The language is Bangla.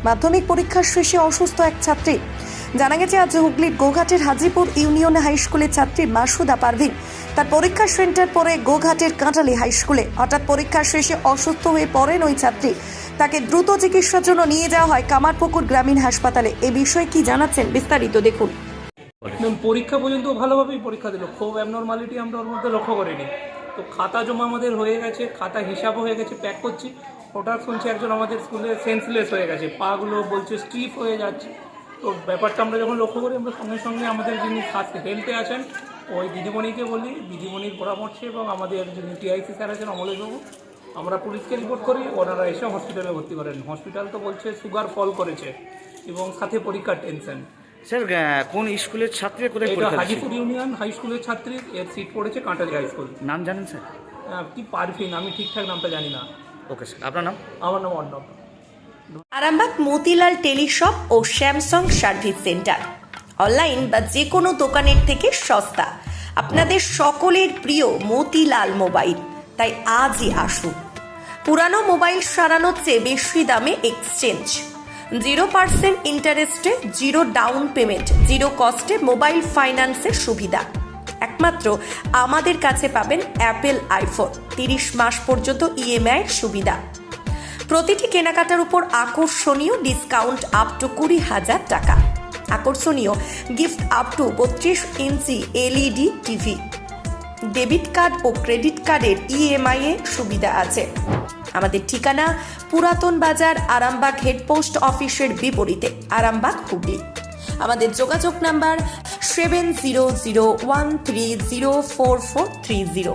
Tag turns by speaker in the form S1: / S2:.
S1: মাধ্যমিক পরীক্ষার শেষে অসুস্থ এক ছাত্রী। জানা গেছে আজ হুগলির গোঘাটের হাজিপুর ইউনিয়ন হাই স্কুলের ছাত্রী মাসুদা পারভিন তার পরীক্ষা সেন্টার পরে গোঘাটের কাঁটালি হাই স্কুলে। হঠাৎ পরীক্ষার শেষে অসুস্থ হয়ে পড়েন ওই ছাত্রী। তাকে দ্রুত চিকিৎসার জন্য নিয়ে যাওয়া হয় কামারপুকুর গ্রামীণ হাসপাতালে। এ বিষয়ে কি জানাচ্ছেন বিস্তারিত দেখুন।
S2: পরীক্ষা পর্যন্ত ভালোভাবেই পরীক্ষা দিল, খুব অ্যাবনর্মালিটি আমরা ওর মধ্যে লক্ষ্য করিনি। তো খাতা জমা আমাদের হয়ে গেছে, খাতা হিসাবও হয়ে গেছে, প্যাক করছি। হঠাৎ শুনছি একজন আমাদের স্কুলে সেন্সলেস হয়ে গেছে, পাগুলো বলছে স্টিফ হয়ে যাচ্ছে। তো ব্যাপারটা আমরা যখন লক্ষ্য করি, আমরা সঙ্গে সঙ্গে আমাদের যিনি হেলথে আছেন ওই দিদিমণিকে বলি, দিদিমণির পরামর্শে এবং আমাদের যিনি টিআইসি স্যার আছেন অমলেশবাবু, আমরা পুলিশকে রিপোর্ট করি। ওনারা এসে হসপিটালে ভর্তি করেন। হসপিটাল তো বলছে সুগার ফল করেছে এবং সাথে পরীক্ষার টেনশন।
S3: স্যার কোন স্কুলের ছাত্রী কোথায়
S2: এটা
S3: পরীক্ষা
S2: হাজিপুর ইউনিয়ন হাই স্কুলের ছাত্রী, এর সিট পড়েছে কাঁটালি হাই স্কুল।
S3: নাম জানেন স্যার?
S2: কি পারভিন, আমি ঠিকঠাক নামটা জানি না।
S3: ওকে স্যার, আপনার নাম?
S2: আমার নাম অর্ণব।
S1: আরামবাগ মতিলাল টেলিশপ ও স্যামসাং সার্ভিস সেন্টার অনলাইন বা যে কোনো দোকানের থেকে সস্তা। আপনাদের সকলের প্রিয় মতিলাল মোবাইল, তাই আজই আসুন। পুরানো মোবাইল সারানোর চেয়ে বেশি দামে এক্সচেঞ্জ, 0% ইন্টারেস্টে, 0 ডাউন পেমেন্ট, 0 কস্টে মোবাইল ফাইন্যান্সের সুবিধা। একমাত্র আমাদের কাছে পাবেন অ্যাপেল আইফোন 30 মাস পর্যন্ত ইএমআই সুবিধা। প্রতিটি কেনাকাটার উপর আকর্ষণীয় ডিসকাউন্ট আপ টু 20,000 টাকা। আকর্ষণীয় গিফট আপ টু 32 ইঞ্চি এলইডি টিভি। ডেবিট কার্ড ও ক্রেডিট কার্ডের ইএমআই এর সুবিধা আছে। আমাদের ঠিকানা পুরাতন বাজার, আরামবাগ হেড পোস্ট অফিসের বিপরীতে, আরামবাগ, হুগলি। আমাদের যোগাযোগ নাম্বার 7001304430।